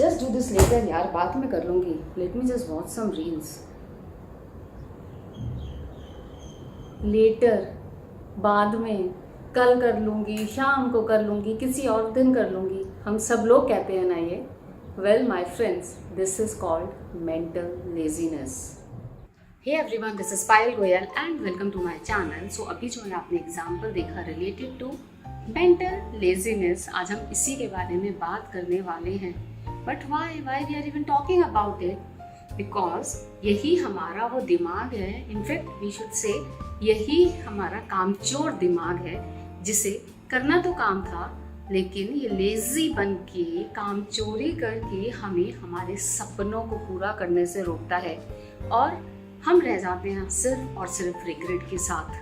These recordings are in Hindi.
जस्ट डू दिस लेटर यार, बात में कर लूँगी. Let me just watch some reels. Later, बाद में, कल कर लूँगी, शाम को कर लूँगी, किसी और दिन कर लूँगी. हम सब लोग कहते हैं ना ये. Well my friends, this is called mental laziness. Hey everyone, this is Payal Goyal and welcome to my channel. So अभी जो है आपने एग्जाम्पल देखा रिलेटेड टू मेंटल लेजीनेस. आज हम इसी के बारे में बात करने वाले हैं. But why we are even talking about it? Because यही हमारा वो दिमाग है, इनफैक्ट वी शुड से यही हमारा कामचोर दिमाग है, जिसे करना तो काम था लेकिन ये लेजी बन के कामचोरी करके हमें हमारे सपनों को पूरा करने से रोकता है. और हम रह जाते हैं सिर्फ और सिर्फ रिग्रेट के साथ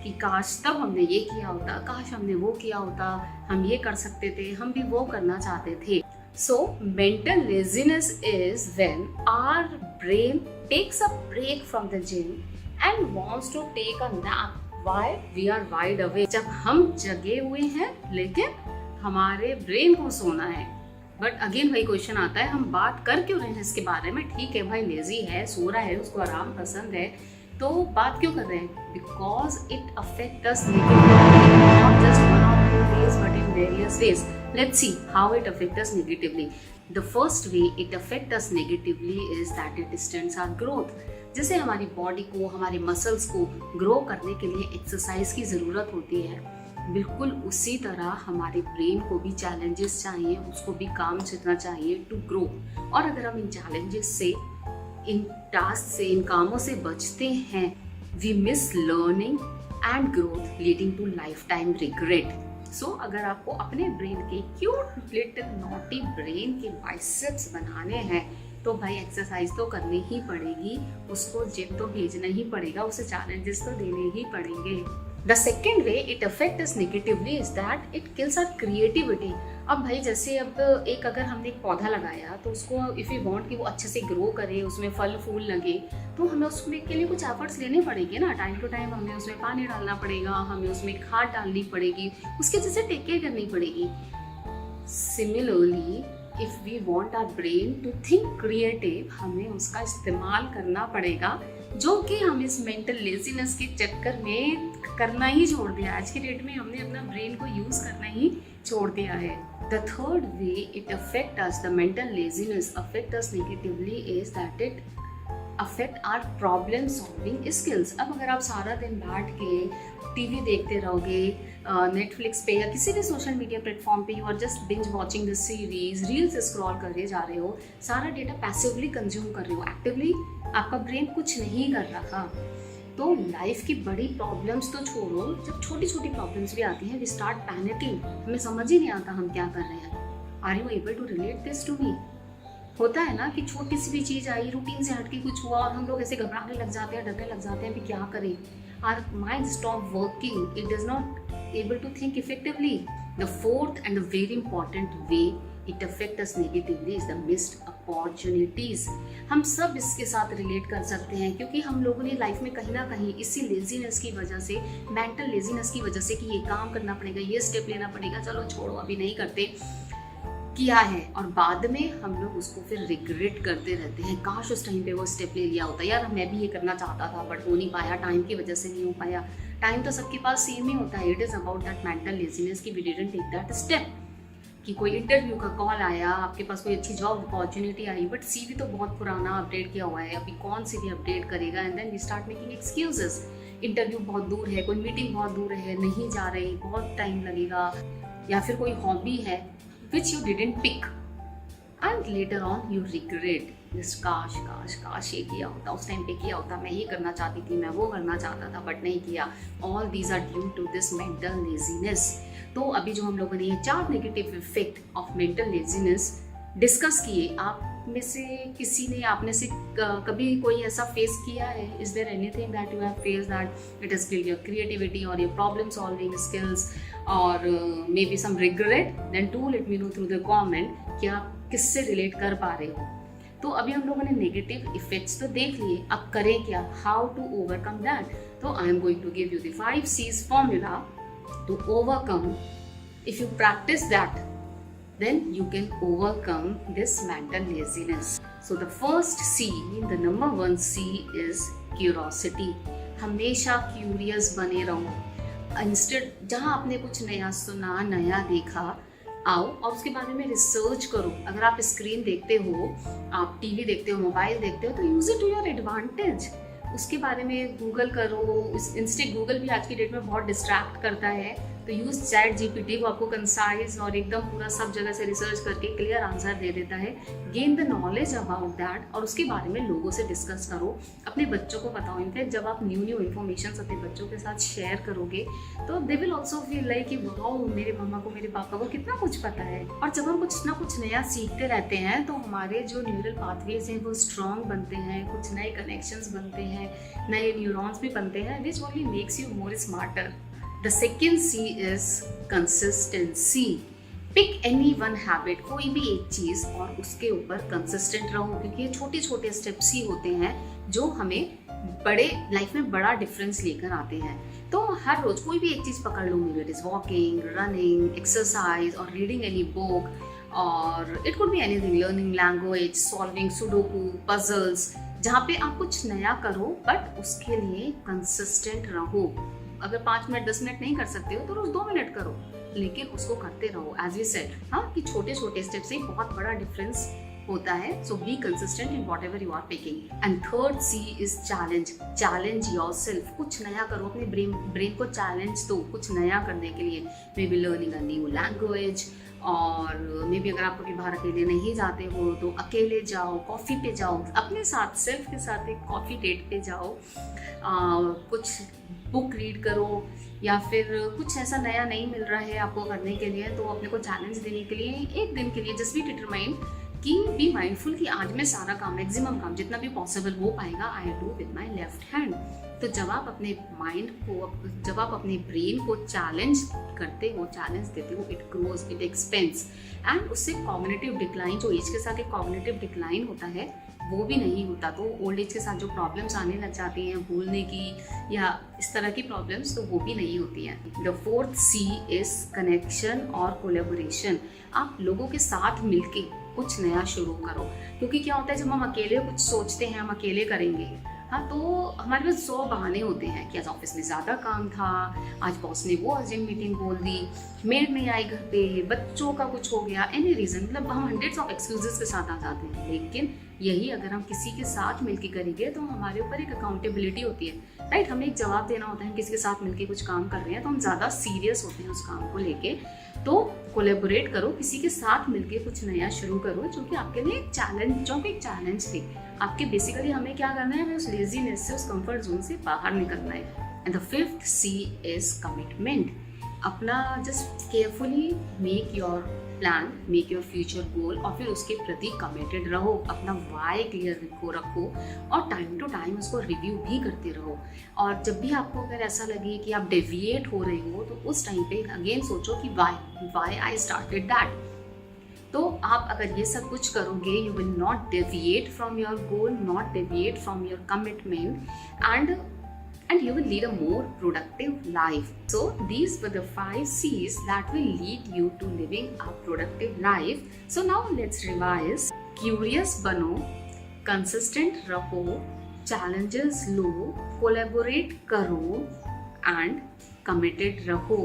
कि काश तब हमने ये किया होता, काश हमने वो किया होता, हम ये कर सकते थे, हम भी वो करना चाहते थे. So mental laziness is when our brain takes a break from the gym and wants to take a nap while we are wide awake. जब हम जगे हुए हैं लेकिन हमारे ब्रेन को सोना है. बट अगेन वही क्वेश्चन आता है, हम बात कर क्यों रहे हैं इसके बारे में? ठीक है भाई, लेजी है, सो रहा है, उसको आराम पसंद है, तो बात क्यों कर रहे हैं? Because it affect us negatively, not just one or two ways but in various ways. Let's see how it affects us negatively. The first way it affects us negatively is that it stunts our growth. जैसे हमारी बॉडी को, हमारे मसल्स को ग्रो करने के लिए एक्सरसाइज की ज़रूरत होती है, बिल्कुल उसी तरह हमारे ब्रेन को भी चैलेंजेस चाहिए, उसको भी काम सीखना चाहिए टू ग्रो. और अगर हम इन चैलेंजेस से, इन टास्क से, इन कामों से बचते हैं, we miss learning and growth leading to lifetime regret. So अगर आपको अपने ब्रेन के क्यूट लिटिल नॉटी ब्रेन के बाइसेप्स बनाने हैं तो भाई एक्सरसाइज तो करनी ही पड़ेगी, उसको जिम तो भेजना ही पड़ेगा, उसे चैलेंजेस तो देने ही पड़ेंगे. The second way it affect us negatively is that it kills our creativity. अब भाई जैसे अब अगर हमने एक पौधा लगाया तो उसको इफ़ यू वांट कि वो अच्छे से ग्रो करे, उसमें फल फूल लगे, तो हमें उसमें के लिए कुछ एफर्ट्स लेने पड़ेंगे ना. टाइम टू टाइम हमें उसमें पानी डालना पड़ेगा, हमें उसमें खाद डालनी पड़ेगी, उसके जैसे टेक केयर करनी पड़ेगी. Similarly if we want our brain to think creative, हमें उसका इस्तेमाल करना पड़ेगा, जो कि हम इस मेंटल लेजीनेस के चक्कर में करना ही छोड़ दिया. आज की डेट में हमने अपना ब्रेन को यूज करना ही छोड़ दिया है. The third way it affect us, the mental laziness affect us negatively is that it affect our problem solving skills. अब अगर आप सारा दिन बैठ के टीवी देखते रहोगे, नेटफ्लिक्स पे या किसी भी सोशल मीडिया प्लेटफॉर्म पे, you are just binge watching the series, reels scroll करके जा रहे हो, सारा डेटा पैसिवली कंज्यूम कर रहे हो, एक्टिवली आपका ब्रेन कुछ नहीं कर रहा. तो लाइफ की बड़ी प्रॉब्लम्स तो छोड़ो, जब छोटी छोटी प्रॉब्लम्स भी आती हैं वी स्टार्ट पैनिकिंग, हमें समझ ही नहीं आता हम क्या कर रहे हैं. Are you able to relate this to me? होता है ना कि छोटी सी भी चीज़ आई, रूटीन से हटके कुछ हुआ और हम लोग ऐसे घबराने लग जाते हैं, डरने लग जाते हैं, भी क्या करें. Our mind stop working, it does not able to think effectively. The fourth and the very important way it affect us negatively is the missed opportunities. हम सब इसके साथ रिलेट कर सकते हैं क्योंकि हम लोगों ने लाइफ में कहीं ना कहीं इसी लेजीनेस की वजह से, मेंटल लेजीनेस की वजह से, कि ये काम करना पड़ेगा, ये स्टेप लेना पड़ेगा, चलो छोड़ो अभी नहीं करते, किया है. और बाद में हम लोग उसको फिर रिग्रेट करते रहते हैं, काश उस टाइम पे वो स्टेप ले लिया होता, यार मैं भी ये करना चाहता था बट हो नहीं पाया, टाइम की वजह से नहीं हो पाया. टाइम तो सबके पास सेम ही होता है. It is about that mental laziness कि we didn't take that step. कि कोई इंटरव्यू का कॉल आया, आपके पास कोई अच्छी job opportunity I, but CV तो बहुत पुराना अपडेट किया हुआ है, अभी कौन सी भी अपडेट करेगा. And then we start making excuses. Interview बहुत दूर है, कोई मीटिंग बहुत दूर है, नहीं जा रही, बहुत टाइम लगेगा, या फिर कोई हॉबी है which you didn't pick and later on you regret this. काश काश काश ये किया होता, उस टाइम पे किया होता, मैं ये करना चाहती थी, मैं वो करना चाहता था बट नहीं किया. All these are due to this mental laziness. तो अभी जो हम लोगों ने ये 4 negative effect of mental laziness discuss किए, आप में से किसी ने, आपने से कभी कोई ऐसा फेस किया है? Is there anything that you have face that it has killed your creativity और योर प्रॉब्लम सॉल्विंग स्किल्स और maybe some regret? Then do let me know through the comment कि आप किससे रिलेट कर पा रहे हो. तो अभी हम लोगों ने नेगेटिव इफेक्ट्स तो देख लिए, अब करें क्या, हाउ टू ओवरकम दैट? तो I am going to give you the 5 C's formula to overcome. If you practice that, then you can overcome this mental laziness. So the first C, the number one C is curiosity. हमेशा क्यूरियस बने रहो। इंस्टेड जहाँ आपने कुछ नया सुना, नया देखा, आओ और उसके बारे में रिसर्च करो। अगर आप स्क्रीन देखते हो, आप टीवी देखते हो, मोबाइल देखते हो, तो use it to your advantage. उसके बारे में गूगल करो। इंस्टेड गूगल भी आज की डेट में बहुत डिस्ट्रैक्ट करता है, तो यूज चैट जीपीटी, वो आपको कंसाइज और एकदम पूरा सब जगह से रिसर्च करके क्लियर आंसर दे देता है। Gain the knowledge about that और उसके बारे में लोगों से डिस्कस करो, अपने बच्चों को बताओ। इनफैक्ट जब आप न्यू इन्फॉर्मेशन अपने बच्चों के साथ शेयर करोगे तो they will also feel like कि वाओ, मेरे मम्मा को, मेरे पापा को कितना कुछ पता है। और जब हम कुछ ना कुछ नया सीखते रहते हैं तो हमारे जो न्यूरल पाथवेज हैं वो स्ट्रॉन्ग बनते हैं, कुछ नए कनेक्शंस बनते हैं, नए न्यूरॉन्स भी बनते हैं, which only makes you more smarter. The second C is consistency. Pick any one habit, कोई भी एक चीज़, और उसके ऊपर कंसिस्टेंट रहो, क्योंकि ये छोटे छोटे स्टेप्स ही होते हैं जो हमें बड़े लाइफ में बड़ा डिफरेंस लेकर आते हैं। तो हर रोज कोई भी एक चीज़ पकड़ लो, it is walking, running, exercise or reading any book, or it could be anything, learning language, solving sudoku, puzzles, जहाँ पे आप कुछ नया करो बट उसके लिए कंसिस्टेंट रहो। अगर 5 मिनट 10 मिनट नहीं कर सकते हो तो रोज 2 मिनट करो, लेकिन उसको करते रहो। एज वी सेड, हाँ, कि छोटे छोटे स्टेप से बहुत बड़ा डिफरेंस होता है। So be consistent in whatever you are picking. And third C is challenge. Challenge yourself, कुछ नया करो, अपने ब्रेन को चैलेंज दो कुछ नया करने के लिए। May be learning a new language, और मे बी अगर आप कभी बाहर अकेले नहीं जाते हो तो अकेले जाओ, कॉफ़ी पे जाओ, अपने साथ सेल्फ के साथ एक कॉफ़ी डेट पे जाओ, कुछ बुक रीड करो, या फिर कुछ ऐसा नया नहीं मिल रहा है आपको करने के लिए तो अपने को चैलेंज देने के लिए एक दिन के लिए जस्ट बी डिटरमाइंड कि बी माइंडफुल कि आज मैं सारा काम, मैक्सिमम काम जितना भी पॉसिबल हो पाएगा, I do with my left hand. तो जब आप अपने माइंड को, जब आप अपने ब्रेन को चैलेंज करते हो, चैलेंज देते हो, it grows, it expends, and उससे कॉग्निटिव डिक्लाइन, जो एज के साथ एक कॉग्निटिव डिक्लाइन होता है वो भी नहीं होता। तो ओल्ड एज के साथ जो प्रॉब्लम्स आने लग जाती हैं, भूलने की या इस तरह की प्रॉब्लम्स, तो वो भी नहीं होती हैं। The fourth C is connection और कोलेबोरेशन। आप लोगों के साथ मिलके कुछ नया शुरू करो, क्योंकि क्या होता है जब हम अकेले कुछ सोचते हैं, हम अकेले करेंगे, हाँ, तो हमारे पास 100 बहाने होते हैं कि आज ऑफिस में ज़्यादा काम था, आज बॉस ने वो अर्जेंट मीटिंग बोल दी, मेड नहीं आई घर पे, बच्चों का कुछ हो गया, एनी रीज़न, मतलब हम हंड्रेड्स ऑफ एक्सक्यूजेस के साथ आ जाते हैं। लेकिन यही अगर हम किसी के साथ मिलके करेंगे तो हमारे ऊपर एक अकाउंटेबिलिटी होती है, राइट। हमें एक जवाब देना होता है, किसी के साथ मिलके कुछ काम कर रहे हैं तो हम ज़्यादा सीरियस होते हैं उस काम को लेके। तो कोलेबोरेट करो, किसी के साथ मिलके कुछ नया शुरू करो, जो कि आपके लिए एक चैलेंज, जो कि एक चैलेंज थी आपके। बेसिकली हमें क्या करना है, हमें उस लेजीनेस से, उस कंफर्ट जोन से बाहर निकलना है। And the fifth C is commitment. अपना just carefully make your plan, make your future goal, और फिर उसके प्रति कमिटेड रहो। अपना वाई क्लियर रखो और टाइम टू टाइम उसको रिव्यू भी करते रहो। और जब भी आपको अगर ऐसा लगे कि आप डेविएट हो रहे हो तो उस टाइम पे अगेन सोचो कि वाई आई स्टार्टेड दैट। तो आप अगर ये सब कुछ करोगे, you will not deviate from your goal, not deviate from your commitment, and you will lead a more productive life. So these were the 5 C's that will lead you to living a productive life. So now let's revise. Curious बनो, consistent रहो, challenges लो, collaborate करो, and committed रहो.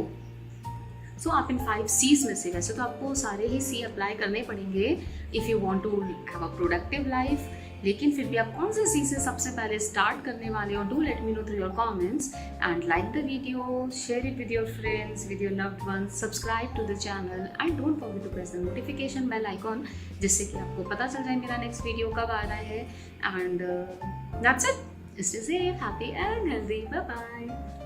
सो आप इन 5 C's में से, वैसे तो आपको सारे ही C अप्लाई करने पड़ेंगे if you want to have a productive life, लेकिन फिर भी आप कौन से C से सबसे पहले स्टार्ट करने वाले हो, do let me know through your comments and like the video, share it with your friends, with your loved ones, subscribe to the channel and don't forget to press the notification bell icon, जिससे कि आपको पता चल जाए मेरा नेक्स्ट वीडियो कब आ रहा है। And that's it, stay safe, happy and healthy, bye bye.